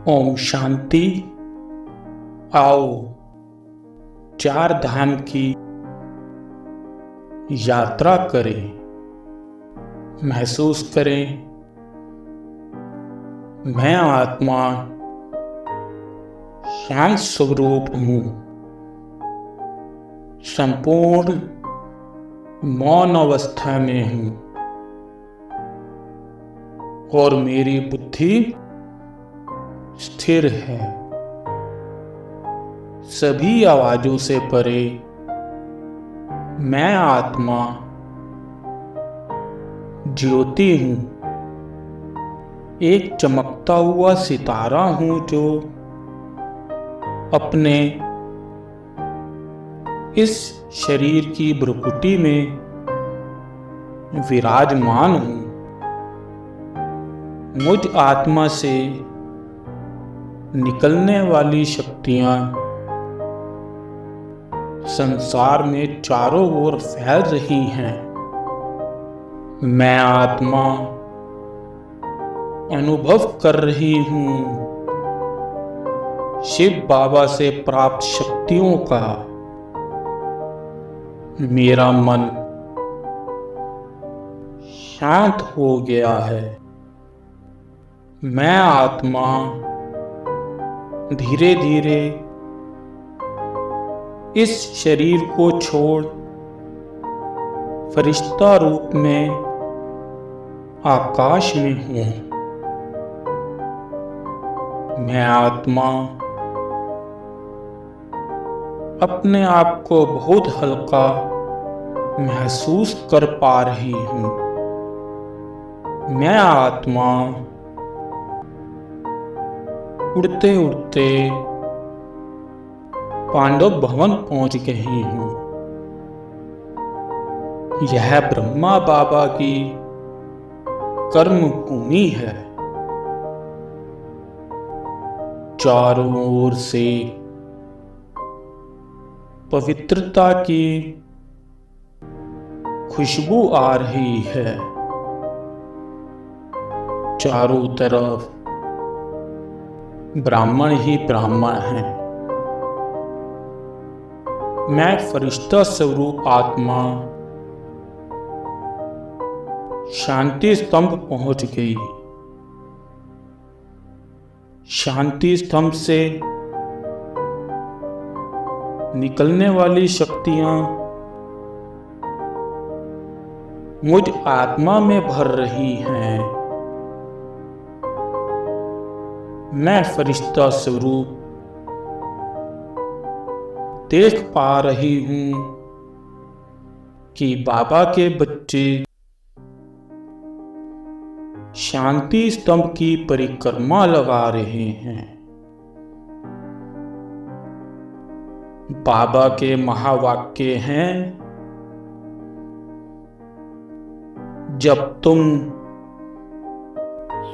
ओम शांति। आओ चार धाम की यात्रा करें, महसूस करें मैं आत्मा शांत स्वरूप हूँ, संपूर्ण मौन अवस्था में हूँ और मेरी बुद्धि स्थिर है। सभी आवाजों से परे मैं आत्मा ज्योति हूँ, एक चमकता हुआ सितारा हूँ जो अपने इस शरीर की भ्रुकुटी में विराजमान हूँ। मुझ आत्मा से निकलने वाली शक्तियाँ संसार में चारों ओर फैल रही हैं। मैं आत्मा अनुभव कर रही हूँ शिव बाबा से प्राप्त शक्तियों का। मेरा मन शांत हो गया है। मैं आत्मा धीरे धीरे इस शरीर को छोड़ फरिश्ता रूप में आकाश में हूँ। मैं आत्मा अपने आप को बहुत हल्का महसूस कर पा रही हूँ। मैं आत्मा उड़ते उड़ते पांडव भवन पहुंच गई हूँ। यह ब्रह्मा बाबा की कर्म भूमि है। चारों ओर से पवित्रता की खुशबू आ रही है। चारों तरफ ब्राह्मण ही ब्राह्मण हैं। मैं फरिश्ता स्वरूप आत्मा शांति स्तंभ पहुंच गई। शांति स्तंभ से निकलने वाली शक्तियां मुझ आत्मा में भर रही हैं। मैं फरिश्ता स्वरूप देख पा रही हूँ कि बाबा के बच्चे शांति स्तंभ की परिक्रमा लगा रहे हैं। बाबा के महावाक्य हैं, जब तुम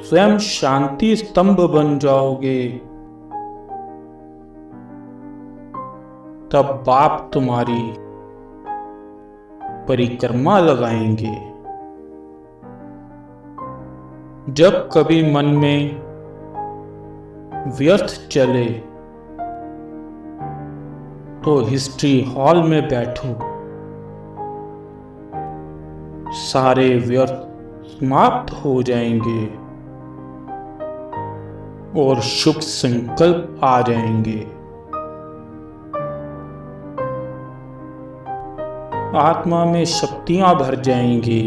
स्वयं शांति स्तंभ बन जाओगे तब बाप तुम्हारी परिक्रमा लगाएंगे। जब कभी मन में व्यर्थ चले तो हिस्ट्री हॉल में बैठो। सारे व्यर्थ समाप्त हो जाएंगे और शुभ संकल्प आ जाएंगे। आत्मा में शक्तियां भर जाएंगी।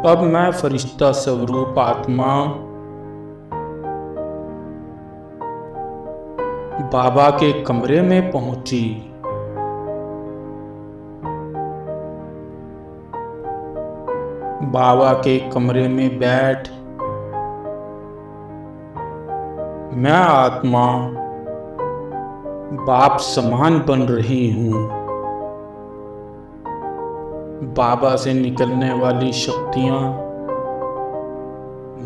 अब मैं फरिश्ता स्वरूप आत्मा बाबा के कमरे में पहुंची। बाबा के कमरे में बैठ मैं आत्मा बाप समान बन रही हूँ। बाबा से निकलने वाली शक्तियाँ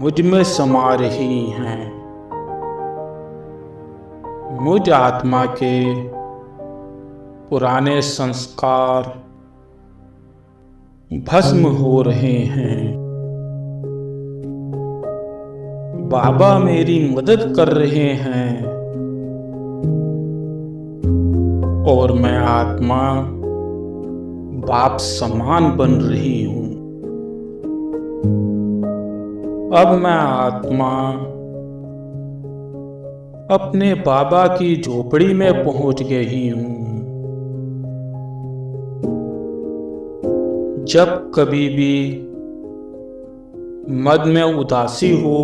मुझ में समा रही हैं। मुझ आत्मा के पुराने संस्कार भस्म हो रहे हैं। बाबा मेरी मदद कर रहे हैं और मैं आत्मा बाप समान बन रही हूँ। अब मैं आत्मा अपने बाबा की झोपड़ी में पहुंच गई हूँ। जब कभी भी मन में उदासी हो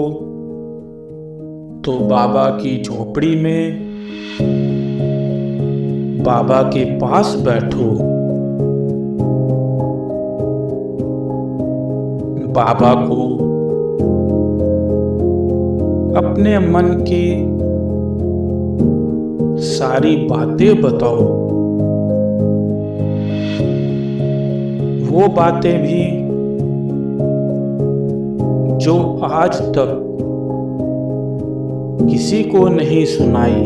तो बाबा की झोपड़ी में बाबा के पास बैठो। बाबा को अपने मन की सारी बातें बताओ। वो बातें भी जो आज तक किसी को नहीं सुनाई।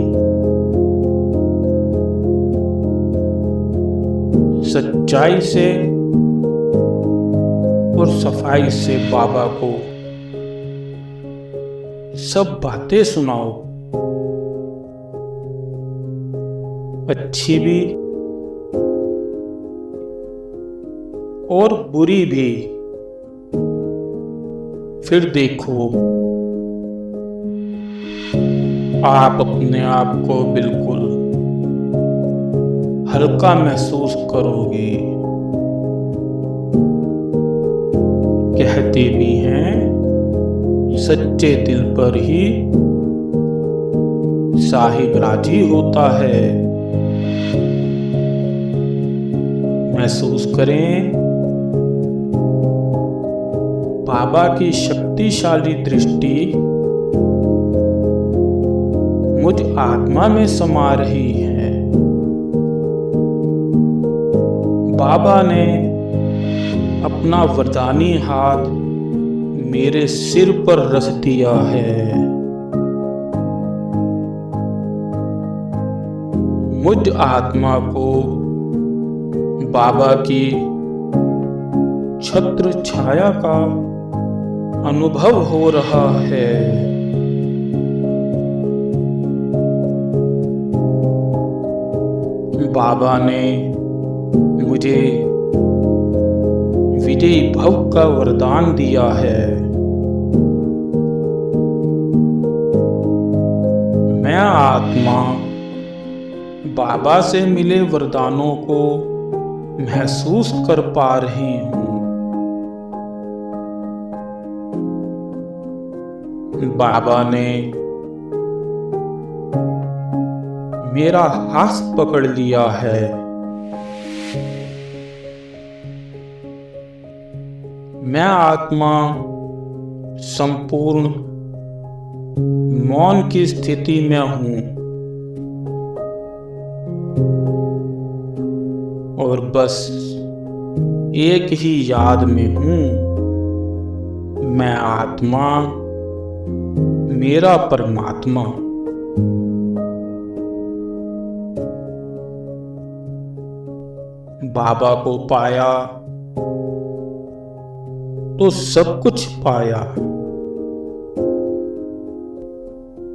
सच्चाई से और सफाई से बाबा को सब बातें सुनाओ, अच्छी भी और बुरी भी। फिर देखो आप अपने आप को बिल्कुल हल्का महसूस करोगे। कहते भी हैं सच्चे दिल पर ही साहिब राजी होता है। महसूस करें बाबा की शक्तिशाली दृष्टि मुझ आत्मा में समा रही है। बाबा ने अपना वरदानी हाथ मेरे सिर पर रख दिया है। मुझ आत्मा को बाबा की छत्र छाया का अनुभव हो रहा है। बाबा ने मुझे विजयी भव का वरदान दिया है। मैं आत्मा बाबा से मिले वरदानों को महसूस कर पा रही हूँ। बाबा ने मेरा हाथ पकड़ लिया है। मैं आत्मा संपूर्ण मौन की स्थिति में हूं और बस एक ही याद में हूं। मैं आत्मा, मेरा परमात्मा। बाबा को पाया तो सब कुछ पाया।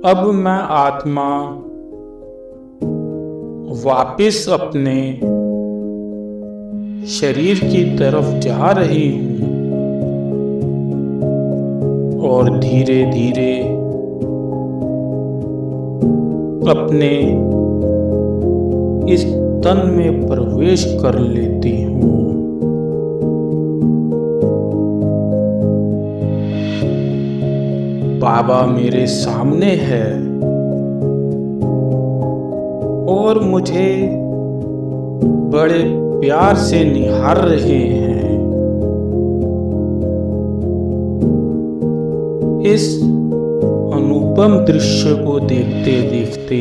अब मैं आत्मा वापिस अपने शरीर की तरफ जा रही हूं और धीरे धीरे अपने इस तन में प्रवेश कर लेती हूँ। बाबा मेरे सामने है और मुझे बड़े प्यार से निहार रहे हैं। इस अनुपम दृश्य को देखते देखते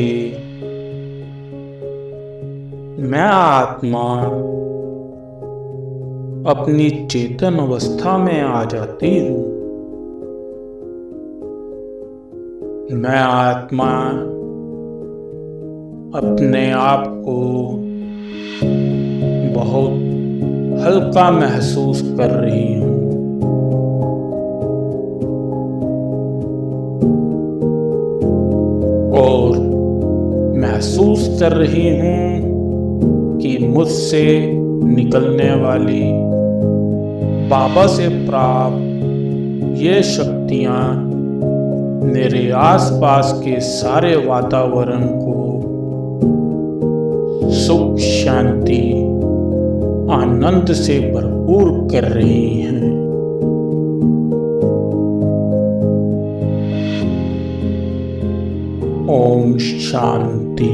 मैं आत्मा अपनी चेतन अवस्था में आ जाती हूँ। मैं आत्मा अपने आप को बहुत हल्का महसूस कर रही हूँ। और महसूस कर रही हूँ कि मुझसे निकलने वाली बाबा से प्राप्त ये शक्तियाँ मेरे आसपास के सारे वातावरण को सुख, शांति, आनंद से भरपूर कर रही हैं। ओम शांति।